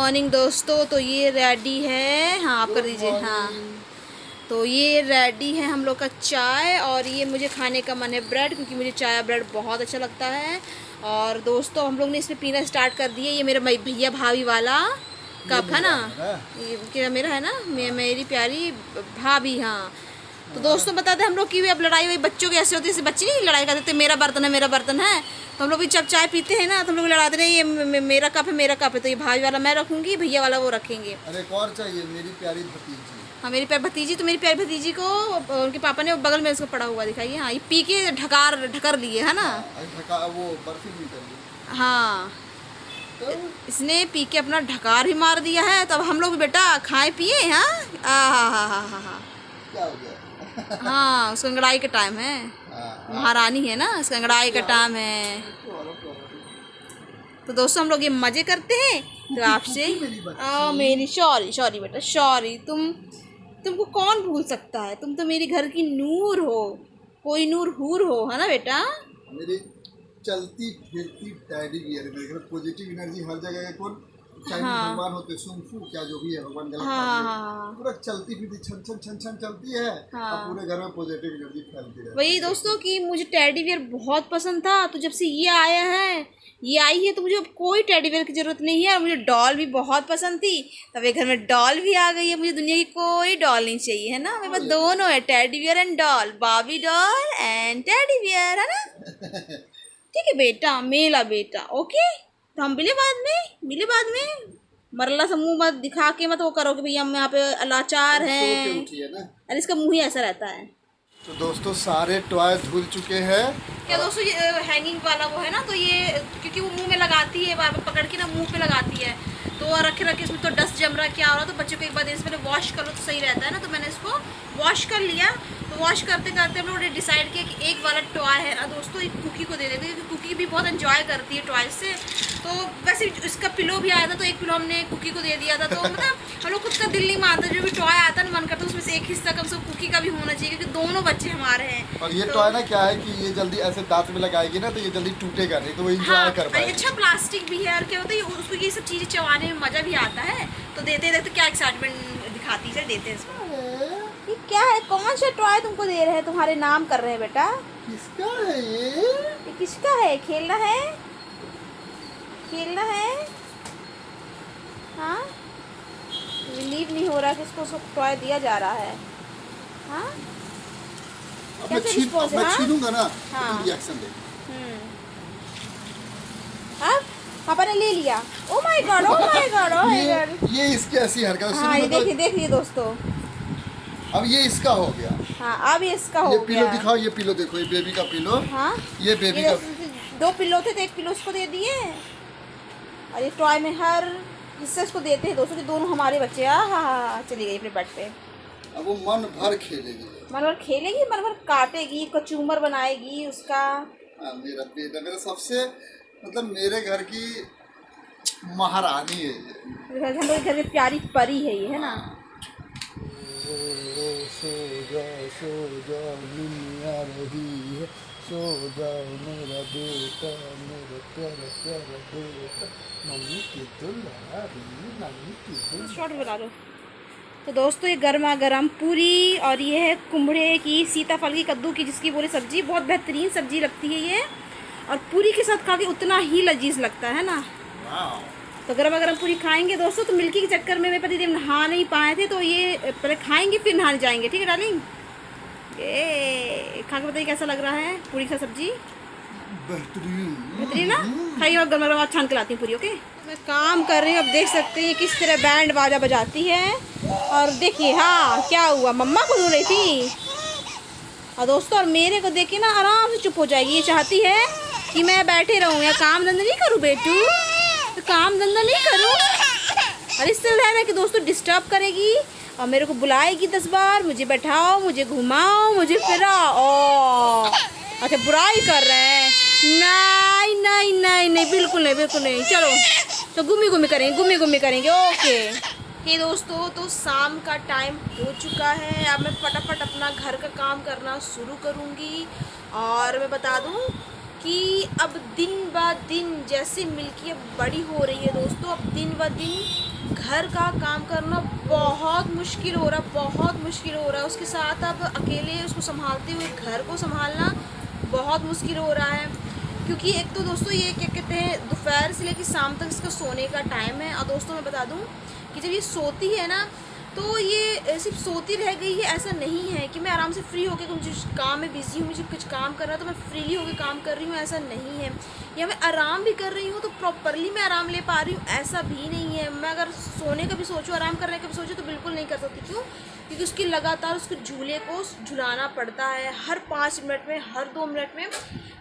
Morning दोस्तों। तो ये रेडी है, हाँ आप कर दीजिए। हाँ तो ये रेडी है हम लोग का चाय, और ये मुझे खाने का मन है ब्रेड, क्योंकि मुझे चाय ब्रेड बहुत अच्छा लगता है। और दोस्तों हम लोग ने इसमें पीना स्टार्ट कर दिया। ये मेरा भैया भाभी वाला कप है ना, ये क्या मेरा है ना, मेरी प्यारी भाभी। हाँ तो दोस्तों बताते हैं हम लोग की अब लड़ाई वही बच्चों की ऐसे होती है, जैसे बच्चे नहीं लड़ाई करते मेरा बर्तन है मेरा बर्तन है। तो हम लोग भी जब चाय पीते हैं ना तो हम लोग लड़ाते हैं, ये मेरा कप है मेरा कप है, तो ये भाई वाला मैं रखूंगी, भैया वाला वो रखेंगे। अरे एक और चाहिए, मेरी प्यारी भतीजी। हाँ मेरी प्यारी भतीजी, तो मेरी प्यारी भतीजी को उनके पापा ने बगल में उसको पड़ा हुआ दिखाइए। हाँ ये पी के ढकर लिए है ना, वो बर्फी भी कर हाँ इसने पी के अपना ढकार ही मार दिया है। तो अब हम लोग भी बेटा खाए पिए। हाँ हाँ क्या हो गया? हाँ उसका अंगड़ाई का टाइम है, महारानी है ना, उसका अंगड़ाई का टाइम है। तो दोस्तों हम लोग ये मजे करते हैं। तो आपसे मेरी सॉरी बेटा सॉरी, तुमको कौन भूल सकता है, तुम तो मेरी घर की नूर हो, कोई नूर हूर हो, है ना बेटा। मेरी चलती फिरती टैडी बियर, मेरे घर पॉजिटिव एनर्जी हर जगह है। कौन भगवान होते सुनफू क्या जो भी है भगवान गलत पूरा चलती फिरती छन छन छन छन चलती है। पूरे घर में पॉजिटिव एनर्जी फैलती है। वही दोस्तों कि मुझे टेडी बियर बहुत पसंद था, तो जब से ये आया है, ये आई है, तो मुझे अब कोई टेडी बियर की जरूरत नहीं है। और मुझे डॉल भी बहुत पसंद थी, तब एक घर में डॉल भी आ गई है। मुझे दुनिया की कोई डॉल नहीं चाहिए, है ना, मेरे पास दोनों है, टेडी बियर एंड डॉल, बाबी डॉल एंड टेडी बियर, है ना। ठीक है बेटा, मेला बेटा, ओके। तो हम मिले बाद में मरला सा मुँह मत दिखा के मत वो करो कि भैया हम यहाँ पे लाचार हैं। अरे इसका मुँह ही ऐसा रहता है। तो दोस्तों सारे टॉय धुल चुके हैं। क्या दोस्तों ये हैंगिंग वाला वो है ना, तो ये क्योंकि वो मुंह में लगाती है, बार बार पकड़ के ना मुंह पे लगाती है, तो रखे इसमें तो डस्ट जम रहा क्या हो रहा, तो बच्चे को एक बार इसमें वॉश करो तो सही रहता है ना। तो मैंने इसको वॉश कर लिया। तो वॉश करते करते हम लोगों ने डिसाइड किया कि एक वाला टॉय है ना दोस्तों, एक कुकी को दे देते हैं, क्योंकि कुकी भी बहुत एंजॉय करती है टॉय से। तो वैसे इसका पिलो भी आया था, तो एक पिलो हमने कुकी को दे दिया था। तो मतलब हम लोग खुद का दिल नहीं मानता, जो भी टॉय आता है मन करता है उसमें से एक हिस्सा कम से कम कुकी का भी होना चाहिए, क्योंकि दोनों बच्चे हमारे हैं। और ये टॉय ना क्या है कि ये जल्दी ऐसे दांत में लगाएगी ना, तो ये जल्दी टूटेगा नहीं, तो वो एंजॉय कर पाएगी। अच्छा प्लास्टिक भी है, और क्या होता है उसको ये सब चीजें चबाने में मजा भी आता है। तो देते देते क्या एक्साइटमेंट दिखाती है, देते हैं इसको। ये क्या है, कौन सा टॉय तुमको दे रहे हैं, तुम्हारे नाम कर रहे हैं बेटा। किसका है ये किसका है, खेलना है हाँ। बिलीव नहीं हो रहा कि इसको टॉय दिया जा रहा है। हाँ मैं छीनूंगा ना, तो रिएक्शन दे। अब पापा ने ले लिया। ओ माय गॉड ये इसकी ऐसी हरकत। हाँ ये देखिए दोस्तों, अब ये इसका हो गया। हाँ अब इसका हो गया। ये पिलो दिखाओ, ये पिलो देखो, ये बेबी का पिलो। हाँ ये बेबी का, दो पिलो थे तो एक पिलो उसको दे दिए, और ये टॉय में हर हिस्से इसको देते हैं दोस्तों, कि दोनों हमारे बच्चे। हाँ चली गई अपने बेड पे। अब वो मन भर खेलेगी, मन भर काटेगी, कचूमर बनाएगी उसका। मेरा बेटा, मेरा सबसे मतलब मेरे घर की महारानी है ये। हम लोग घर में प्यारी परी है ये, है ना। सो जाओ दुनिया रही है, सो जाओ मेरा बेटा, मेरा प्यारा प्यारा बेटा, मम्मी की दुलारी, मम्मी की दुलारी। शॉर्ट बना लो। तो दोस्तों ये गर्मा गर्म पूरी, और ये है कुम्भड़े की, सीताफल की, कद्दू की, जिसकी बोले सब्जी, बहुत बेहतरीन सब्जी लगती है ये, और पूरी के साथ खा के उतना ही लजीज लगता है ना। तो गर्मा गर्म पूरी खाएंगे दोस्तों। तो मिल्की के चक्कर में मेरे पति नहा नहीं पाए थे, तो ये पहले खाएंगे फिर नहाने जाएंगे, ठीक है डार्लिंग। ये खा के बताइए कैसा लग रहा है पूरी का सब्जी। बेहतरीन ना, खाइए। और गर्मा गर्म छान के लाती हूँ पूरी, ओके। मैं काम कर रही हूँ, अब देख सकते हैं किस तरह बैंड बाजा बजाती है। और देखिए हाँ क्या हुआ, मम्मा को ढूंढ रही थी, और दोस्तों और मेरे को देख के ना आराम से चुप हो जाएगी। ये चाहती है कि मैं बैठे रहूँ या काम धंधा नहीं करूँ बेटू, तो काम धंधा नहीं करूँ। और इस तरह है कि दोस्तों डिस्टर्ब करेगी और मेरे को बुलाएगी 10 बार, मुझे बैठाओ, मुझे घुमाओ, मुझे फिराओ। अच्छा बुराई कर रहे हैं, नहीं बिल्कुल नहीं। चलो तो घूमी करेंगे, ओके। हे दोस्तों तो शाम का टाइम हो चुका है, अब मैं फटाफट अपना घर का काम करना शुरू करूँगी। और मैं बता दूँ कि अब दिन ब दिन जैसे मिल्की अब बड़ी हो रही है दोस्तों, अब दिन ब दिन घर का काम करना बहुत मुश्किल हो रहा, बहुत मुश्किल हो रहा है। उसके साथ अब अकेले उसको संभालते हुए घर को संभालना बहुत मुश्किल हो रहा है, क्योंकि एक तो दोस्तों ये क्या कहते हैं, दोपहर से लेकर शाम तक इसका सोने का टाइम है। और दोस्तों मैं बता दूं कि जब ये सोती है ना, तो ये सिर्फ सोती रह गई है, ऐसा नहीं है कि मैं आराम से फ्री होकर मुझे काम में बिज़ी हूँ, मुझे कुछ काम करना है तो मैं फ्रीली होकर काम कर रही हूँ, ऐसा नहीं है। या मैं आराम भी कर रही हूँ तो प्रॉपरली मैं आराम ले पा रही हूँ, ऐसा भी नहीं है। मैं अगर सोने का भी सोचूँ, आराम करने का भी सोचूँ, तो बिल्कुल नहीं कर सकती। क्यों? क्योंकि उसकी लगातार उसको झूले को झुलाना पड़ता है, हर 5 मिनट में, हर 2 मिनट में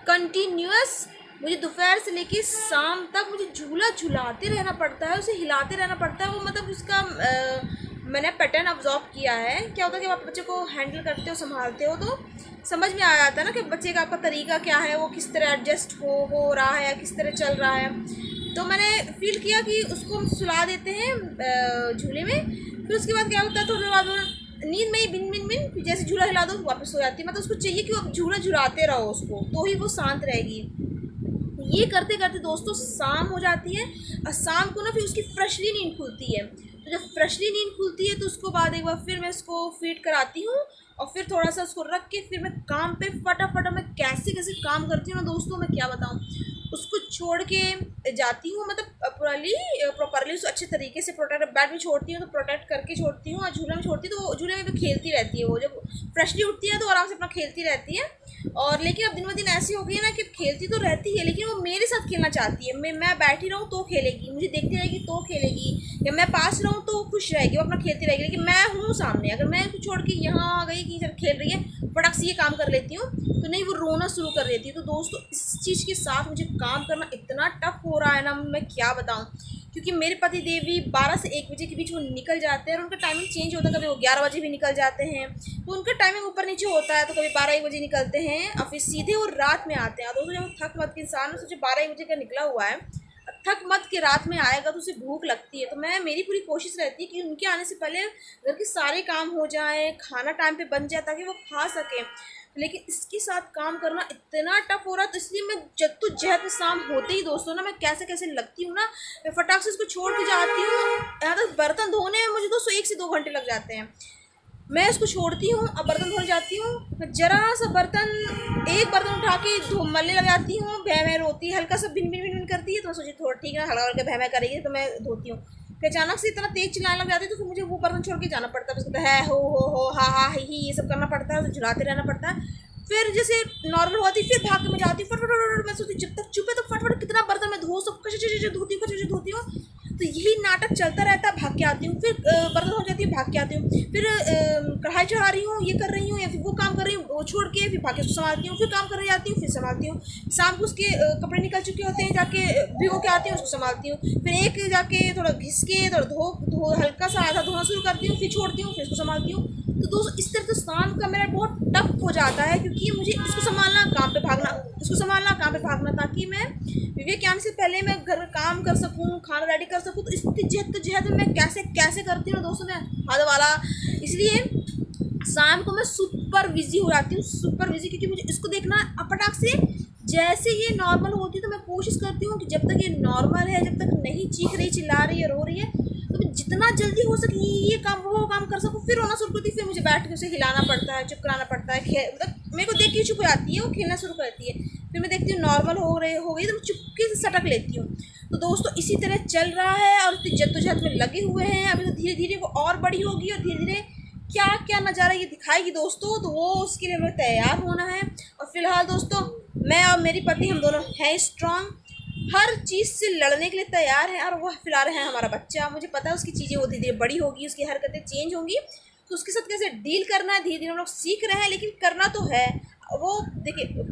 कंटिन्यूअस मुझे दोपहर से लेकर शाम तक मुझे झूला झुलाते रहना पड़ता है, उसे हिलाते रहना पड़ता है। वो मतलब उसका मैंने पैटर्न ऑब्जॉर्व किया है। क्या होता है कि आप बच्चे को हैंडल करते हो, संभालते हो, तो समझ में आ जाता है ना कि बच्चे का आपका तरीका क्या है, वो किस तरह एडजस्ट हो रहा है, किस तरह चल रहा है। तो मैंने फील किया कि उसको हम सुला देते हैं झूले में, फिर उसके बाद क्या होता है, थोड़ी बाद नींद में ही बिन बिन बिन जैसे झूला हिला दो वापस सो जाती है। मतलब उसको चाहिए कि आप झूला झुलाते रहो उसको, तो ही वो शांत रहेगी। ये करते करते दोस्तों शाम हो जाती है, और शाम को ना फिर उसकी फ्रेशली नींद खुलती है। तो जब फ्रेशली नींद खुलती है तो उसको बाद एक बार फिर मैं इसको फीड कराती हूँ, और फिर थोड़ा सा उसको रख के फिर मैं काम पे फटाफट मैं कैसे कैसे काम करती हूँ ना दोस्तों, मैं क्या बताऊँ। उसको छोड़ के जाती हूँ, मतलब प्रॉपरली उसको अच्छे तरीके से प्रोटेक्ट, बेड में छोड़ती हूँ तो प्रोटेक्ट करके छोड़ती हूँ, और झूले में छोड़ती हूँ तो झूले में भी खेलती रहती है। वो जब फ्रेशली उठती है तो आराम से अपना खेलती रहती है। और लेकिन अब दिन ब दिन ऐसी हो गई है ना कि खेलती तो रहती है, लेकिन वो मेरे साथ खेलना चाहती है। मैं बैठी रहूँ तो खेलेगी, मुझे देखती रहेगी तो खेलेगी, या मैं पास रहूँ तो खुश रहेगी, वो अपना खेलती रहेगी। लेकिन मैं हूँ सामने, अगर मैं उसको छोड़ के यहाँ आ गई कि चल खेल रही है, फटाक से ये काम कर लेती हूँ, तो नहीं, वो रोना शुरू कर देती है। तो दोस्तों इस चीज़ के साथ मुझे काम करना इतना टफ हो रहा है ना, मैं क्या बताऊँ। क्योंकि मेरे पति देवी 12 से 1 बजे के बीच वो निकल जाते हैं, और उनका टाइमिंग चेंज होता है। कभी वो 11 बजे भी निकल जाते हैं, तो उनका टाइमिंग ऊपर नीचे होता है। तो कभी 12-1 बजे निकलते हैं, और फिर सीधे वो रात में आते हैं। और दोस्तों जब थक मत के इंसान में सोचे 12-1 बजे का निकला हुआ है, थक मत के रात में आएगा तो उसे भूख लगती है। तो मेरी पूरी कोशिश रहती है कि उनके आने से पहले घर के सारे काम हो जाएं, खाना टाइम पे बन जाए ताकि वो खा सकें। लेकिन इसके साथ काम करना इतना टफ हो रहा है, तो इसलिए मैं जद्दोजहद में शाम होते ही दोस्तों ना, मैं कैसे कैसे लगती हूँ ना, मैं फटाक से इसको छोड़ के जाती हूँ। यहाँ तक बर्तन धोने में मुझे दोस्तों 1 से 2 घंटे लग जाते हैं। मैं इसको छोड़ती हूँ, अब बर्तन धोने जाती हूँ, मैं जरा सा एक बर्तन उठा के मलने लग जाती हूँ। भैं रोती है, हल्का सा भिन भिन भिन करती है, तो मैं सोची थोड़ा ठीक है, हल्का हल्का भैं करेगी तो मैं धोती हूँ। फिर अचानक से इतना तेज चिल्लाने लग जाती है, तो फिर मुझे वो बर्तन छोड़ के जाना पड़ता है। उसको है हो हा हा ही ये सब करना पड़ता है, झुलाते रहना पड़ता है। फिर जैसे नॉर्मल होती फिर भाग के मैं जाती हूँ फटफट। मैं सोचती जब तक चुप है तो फटफट कितना बर्तन मैं धो सब धोती हूँ। तो यही नाटक चलता रहता है, भाग के आती हूँ, फिर बर्तन हो जाती है, भाग के आती हूँ, फिर कढ़ाई चढ़ा रही हूँ, ये कर रही हूँ, या फिर वो काम कर रही हूँ, वो छोड़ के फिर भाग के उसको संभालती हूँ, फिर काम कर रही जाती हूँ, फिर संभालती हूँ। शाम को उसके कपड़े निकल चुके होते हैं, जाके भिगो के आती हूँ, उसको संभालती हूँ, फिर एक जाके थोड़ा घिस के थोड़ा धो हल्का सा आधा धोना शुरू करती हूँ, फिर छोड़ती हूँ, फिर उसको संभालती हूँ। तो दोस्तों इस तरह तो शाम का मेरा बहुत टफ हो जाता है, क्योंकि मुझे उसको संभालना, काम पे भागना, उसको संभालना, काम पे भागना, ताकि मैं विवेक आने से पहले मैं घर में काम कर सकूं, खाना रेडी कर सकूं। तो इसकी जहद में मैं कैसे कैसे करती हूँ दोस्तों, मैं हद वाला। इसलिए शाम को मैं सुपर बिजी हो जाती हूँ, सुपर बिजी, क्योंकि मुझे इसको देखना फटाक से। जैसे ये नॉर्मल होती है तो मैं कोशिश करती हूँ कि जब तक ये नॉर्मल है, जब तक नहीं चीख रही, चिल्ला रही है, रो रही है, तो मैं जितना जल्दी हो सके ये काम वो काम कर सकूँ। फिर रोना शुरू करती है, फिर मुझे बैठ के उसे हिलाना पड़ता है, चुप कराना पड़ता है। मतलब मेरे को देख के चुप हो जाती है, वो खेलना शुरू करती है, फिर मैं देखती हूँ नॉर्मल हो गई तो मैं चुपके से सटक लेती हूँ। तो दोस्तों इसी तरह चल रहा है, और इतनी जद्दोजहद में लगे हुए हैं। अभी तो धीरे धीरे वो और बड़ी होगी, और धीरे धीरे क्या क्या नज़ारा ये दिखाएगी दोस्तों, तो वो उसके लिए हमें तैयार होना है। और फिलहाल दोस्तों मैं और मेरी पति हम दोनों हैं स्ट्रांग, हर चीज़ से लड़ने के लिए तैयार हैं। और वो फिलहाल है हमारा बच्चा, मुझे पता है उसकी चीज़ें वो धीरे धीरे बड़ी होगी, उसकी हरकतें चेंज होंगी, तो उसके साथ कैसे डील करना है धीरे धीरे हम लोग सीख रहे हैं। लेकिन करना तो है, वो देखिए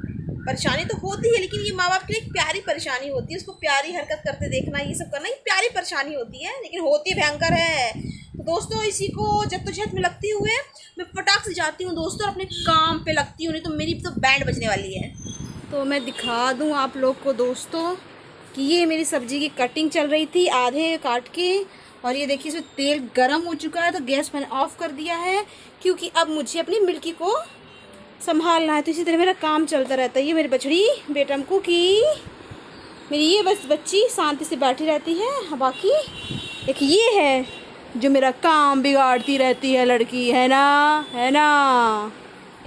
परेशानी तो होती है, लेकिन ये माँ बाप के लिए एक प्यारी परेशानी होती है। उसको प्यारी हरकत करते देखना, ये सब करना, ये प्यारी परेशानी होती है, लेकिन होती भयंकर है। तो दोस्तों इसी को जद्दोजहद में लगते हुए मैं फटाक से जाती हूँ दोस्तों, अपने काम पे लगती हूँ, नहीं तो मेरी तो बैंड बजने वाली है। तो मैं दिखा दूँ आप लोग को दोस्तों कि ये मेरी सब्ज़ी की कटिंग चल रही थी, आधे काट के, और ये देखिए इसमें तेल गर्म हो चुका है, तो गैस मैंने ऑफ़ कर दिया है, क्योंकि अब मुझे अपनी मिल्की को संभालना है। तो इसी तरह मेरा काम चलता रहता है। ये मेरी बछड़ी बेटमकू की मेरी ये बस बच्ची शांति से बैठी रहती है। बाकी एक ये है जो मेरा काम बिगाड़ती रहती है, लड़की है ना, है ना।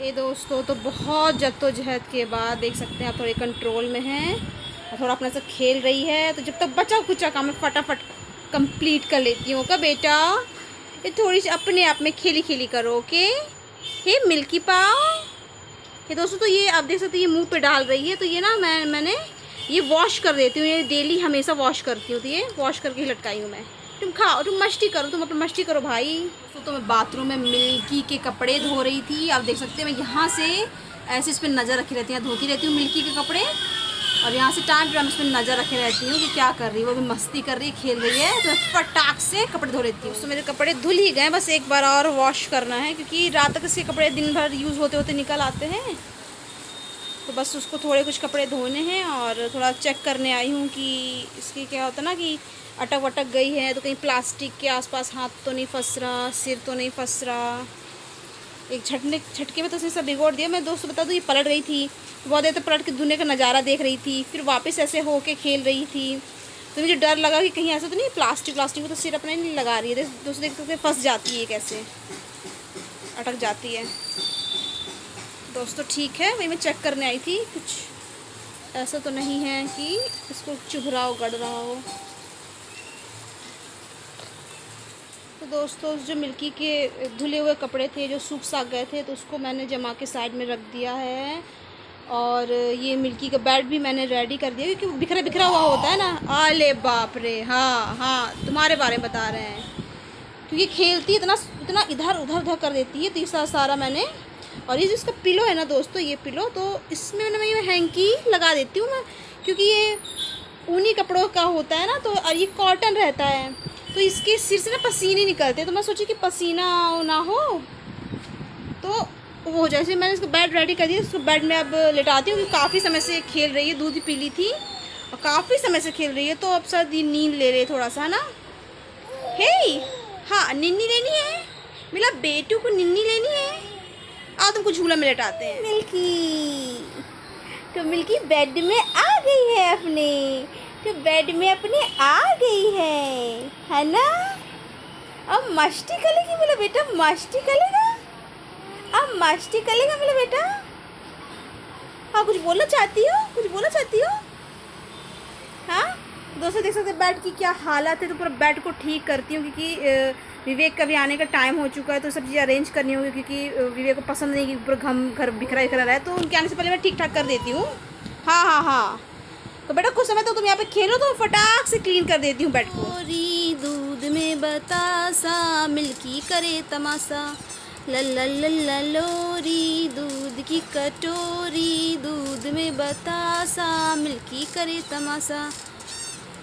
ये दोस्तों तो बहुत जद्दोजहद के बाद देख सकते हैं आप थोड़े कंट्रोल में हैं और थोड़ा अपने से खेल रही है। तो जब तक बचा कुचा काम मैं फटाफट कंप्लीट कर लेती हूँ का बेटा। ये थोड़ी सी अपने आप में खेली खेली करो, ओके। हे मिल्की पाओ। ये दोस्तों तो ये आप देख सकते हैं ये मुंह पे डाल रही है। तो ये ना मैंने ये वॉश कर देती हूँ, ये डेली हमेशा वॉश करती हूँ। तो ये वॉश करके ही लटकाई हूँ मैं। तुम खाओ, तुम मस्ती करो, तुम अपनी मस्ती करो भाई। तो मैं बाथरूम में मिल्की के कपड़े धो रही थी। आप देख सकते हैं मैं यहाँ से ऐसे इस पर नज़र रखी रहती है, धोती रहती हूँ मिल्की के कपड़े। और यहाँ से टाइम टाइम इस पर नज़र रखे रहती हूँ कि क्या कर रही है, वो भी मस्ती कर रही है, खेल रही है। तो मैं फटाक से कपड़े धो लेती हूँ। तो मेरे कपड़े धुल ही गए, बस एक बार और वॉश करना है क्योंकि रात तक इसके कपड़े दिन भर यूज़ होते होते निकल आते हैं। तो बस उसको थोड़े कुछ कपड़े धोने हैं और थोड़ा चेक करने आई हूँ कि इसकी क्या होता है ना कि अटक वटक गई है तो कहीं प्लास्टिक के आसपास हाथ तो नहीं फंस रहा, सिर तो नहीं फंस रहा। एक झटके में तो उसने सब बिगोड़ दिया। मैं दोस्तों बता दूँ ये पलट गई थी, बहुत देर तक पलट के धुने का नज़ारा देख रही थी, फिर वापस ऐसे होके खेल रही थी। तो मुझे डर लगा कि कहीं ऐसा तो नहीं प्लास्टिक में तो सिर अपना नहीं लगा रही है। दोस्तों देख सकते फंस जाती है, कैसे अटक जाती है। दोस्तों ठीक है, वही मैं चेक करने आई थी, कुछ ऐसा तो नहीं है कि इसको चुभ रहा हो, गड़ रहा हो। तो दोस्तों जो मिल्की के धुले हुए कपड़े थे जो सूख साख गए थे तो उसको मैंने जमा के साइड में रख दिया है। और ये मिल्की का बेड भी मैंने रेडी कर दिया क्योंकि बिखरा बिखरा हुआ होता है ना। आले बाप रे, हाँ तुम्हारे बारे में बता रहे हैं। क्योंकि खेलती इतना इधर उधर कर देती है। तो ये सारा मैंने, और ये जो इसका पिलो है ना दोस्तों, ये पिलो तो इसमें मैं ये हैंकी लगा देती हूँ मैं, क्योंकि ये ऊनी कपड़ों का होता है ना। तो और ये कॉटन रहता है तो इसके सिर से ना पसीने निकलते हैं। तो मैं सोची कि पसीना ना हो तो वो हो जाए। इसलिए मैंने इसको बेड रेडी कर दिया। इसको बेड में अब लेटाती हूँ क्योंकि काफ़ी समय से खेल रही है, दूध पी ली थी और काफ़ी समय से खेल रही है। तो अब शायद नींद ले रही थोड़ा सा, है ना। हे हाँ, निन्नी लेनी है, मेरा बेटू को निन्नी लेनी है। आओ तुमको झूला में लेटाते हैं। मिल्की तो मिल्की बेड में आ गई है अपने, तो बेड में अपने आ गई है ना। अब मस्ती करेगी मेरा बेटा, मस्ती करेगा, अब मस्ती करेगा मेरा बेटा। हाँ कुछ बोलना चाहती हो, कुछ बोलना चाहती हो? हाँ दोस्तों देख सकते बेड की क्या हालत है। तो पूरा बेड को ठीक करती हूँ क्योंकि विवेक का भी आने का टाइम हो चुका है। तो सब चीज़ें अरेंज करनी होगी क्योंकि विवेक को पसंद नहीं कि पूरा घर बिखरा बिखरा रहा है। तो उनके आने से पहले मैं ठीक ठाक कर देती हूँ। हाँ तो बेटा कुछ समय तो तुम यहाँ पे खेलो तो फटाक से क्लीन कर देती हूँ बेड को। दूध में बतासा मिल्की करे तमाशा, ला लोरी दूध की कटोरी, दूध में बतासा मिल्की करे तमाशा।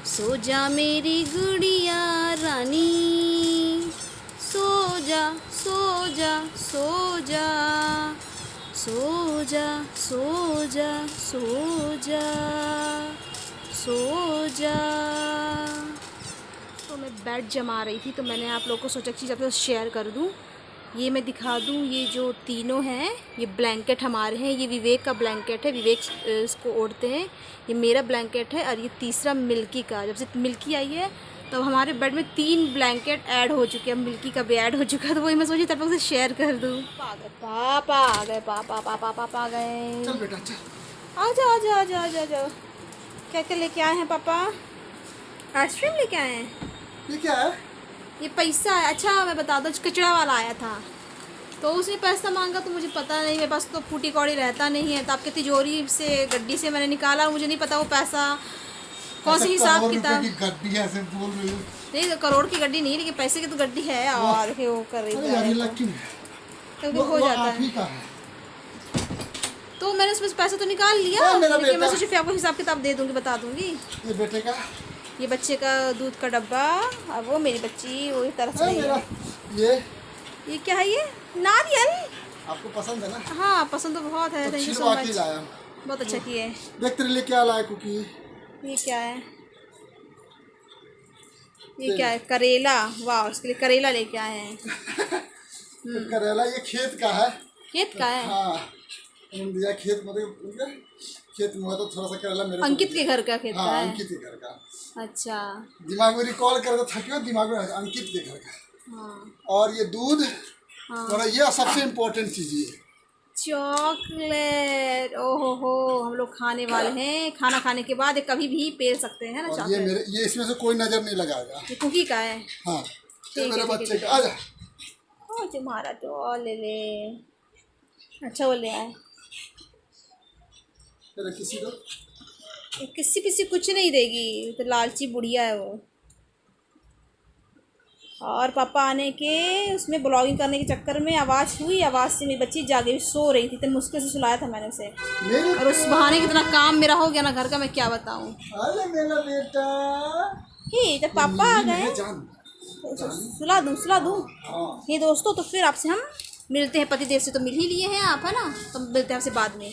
सो जा मेरी गुड़िया रानी, सो जा सो जा सो जा सो जा सो जा सो जा सो जा। तो मैं बेड जमा रही थी तो मैंने आप लोगों को सोचा चीज़ आपके साथ शेयर कर दूं। ये मैं दिखा दूं, ये जो तीनों हैं ये ब्लैंकेट हमारे हैं। ये विवेक का ब्लैंकेट है, विवेक इसको ओढ़ते हैं। ये मेरा ब्लैंकेट है और ये तीसरा मिल्की का। जब से मिल्की आई है तो हमारे बेड में 3 ब्लैंकेट ऐड हो चुके हैं। मिल्की का भी ऐड हो चुका है तो वही मैं सोची तब से शेयर कर दूँ। पापा आ गए, पापा आ गए। चल बेटा चल, आ जाओ। क्या लेके आए हैं पापा? आइसक्रीम लेके आए हैं। ये क्या है? ये पैसा है। अच्छा मैं बता दूँ, कचड़ा वाला आया था तो उसने पैसा मांगा तो मुझे पता नहीं, मेरे पास तो फूटी कौड़ी रहता नहीं है। तो आपके तिजोरी से गड्डी से मैंने निकाला, मुझे नहीं पता वो पैसा कौन सी हिसाब किताब। गड्डी ऐसे बोल रही है? नहीं करोड़ की गड्डी नहीं, लेकिन पैसे की तो गड्डी है। और वो कर रही है तो हो जाता है। तो मैंने उसमें पैसा तो निकाल लिया, लेकिन मैं सोची फिर आपको हिसाब किताब दे दूंगी, बता दूंगी। ये बेटे का, ये बच्चे का दूध का डब्बा, और वो मेरी बच्ची वही तरस रही है। ये क्या है? ये नारियल। आपको पसंद है ना? हाँ पसंद तो बहुत है। थैंक यू सो मच, बहुत अच्छा किए। देख तेरे लिए क्या लाया कुकी। ये क्या है? ये क्या है? करेला। वाह, उसके लिए करेला लेके आए हैं। करेला ये खेत का है। खेत का है? हाँ दिया खेत मतलब खेत में हुआ तो थोड़ा सा करेला मेरे को अंकित भी के दिया। घर का खेत का हाँ है। अंकित के घर का। अच्छा। दिमाग में रिकॉल करता था क्यों, दिमाग में अंकित के घर का। हाँ और ये दूध हाँ। और ये सबसे इम्पोर्टेंट चीज़ ये चॉकलेट, ओहो हो, हम लोग खाने वाले हैं। खाना खाने के बाद कभी भी पेल सकते हैं ना और ये चॉकलेट। मेरे, ये इसमें से कोई नज़र नहीं लगाएगा। ये कुकी का है। हाँ ये ठीक मेरे है, ठीक है, बच्चे ठीक का। है। आजा ओ तुम्हारा तो और ले ले। अच्छा वो ले आए। तेरे किसी को किसी किसी कुछ नहीं देगी, तो लालची बुढ़िया है वो। और पापा आने के उसमें ब्लॉगिंग करने के चक्कर में आवाज़ हुई, आवाज़ से मेरी बच्ची जागे सो रही थी, तो मुश्किल से सुलाया था मैंने उसे। मेरे और उस बहाने कितना काम मेरा हो गया ना घर का, मैं क्या बताऊँ। अरे मेरा बेटा ही जब पापा आ गए मेरे जान। तो उसे सुला दूँ। हाँ ये दोस्तों, तो फिर आपसे हम मिलते हैं। पतिदेव से तो मिल ही लिए हैं आप, है ना, तो मिलते हैं आपसे बाद में।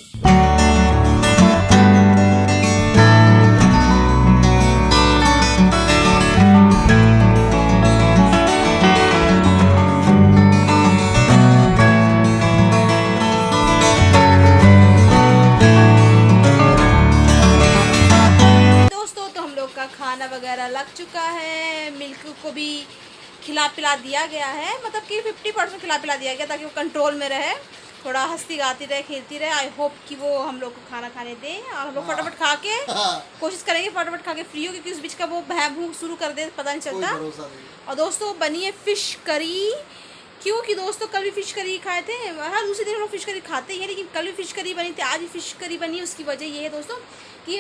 दोस्तों तो हम लोग का खाना वगैरह लग चुका है। मिल्क को भी खिला पिला दिया गया है, मतलब कि 50% खिला पिला दिया गया ताकि वो कंट्रोल में रहे, थोड़ा हंसती गाती रहे, खेलती रहे। आई होप कि वो हम लोग को खाना खाने दे और हम लोग फटाफट खा के कोशिश करेंगे फटाफट खा के फ्री हो, क्योंकि उस बीच का वो भूख शुरू कर दे पता नहीं कोई चलता। भरोसा नहीं। और दोस्तों बनी है फिश करी, क्योंकि दोस्तों कल भी फिश करी खाए थे। हर दूसरे दिन हम लोग फिश करी खाते ही हैं, लेकिन कल भी फिश करी बनी थी, आज भी फिश करी बनी है। उसकी वजह ये है दोस्तों कि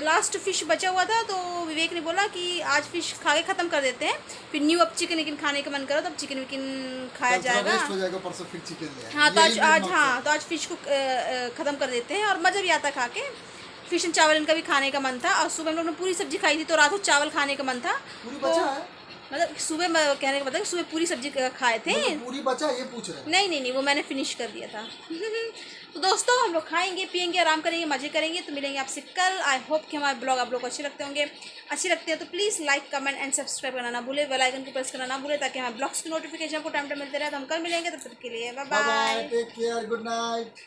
लास्ट फिश बचा हुआ था, तो विवेक ने बोला कि आज फिश खा के ख़त्म कर देते हैं, फिर न्यू अब चिकन विकन खाने का मन करो तो अब चिकन विकन खाया जाएगा। वेस्ट हो जाएगा, परसों फिर चिकन ले आएंगे। हाँ तो यही मेरा मकसद हाँ तो आज फिश को ख़त्म कर देते हैं और मज़ा भी आता खा के। फिश एंड चावल इनका भी खाने का मन था, और सुबह हम लोग ने पूरी सब्जी खाई थी, तो रात को चावल खाने का मन था। पूरी तो बचा है, मतलब सुबह कहने का मतलब सुबह पूरी सब्जी खाए थे। मतलब पूरी बचा ये पूछ रहे हैं। नहीं, वो मैंने फिनिश कर दिया था। तो दोस्तों हम लोग खाएंगे पियेंगे आराम करेंगे मज़े करेंगे, तो मिलेंगे आपसे कल। आई होप कि हमारे ब्लॉग आप लोग को अच्छे लगते होंगे। अच्छे लगते हैं तो please like comment and subscribe करना ना भूले, बेल आइकन को प्रेस करना ना भूले, ताकि हमारे ब्लॉग्स की नोटिफिकेशन को टाइम मिलते रहे। तो हम कल मिलेंगे, तब तक के लिए bye bye bye, bye. Take care, good night.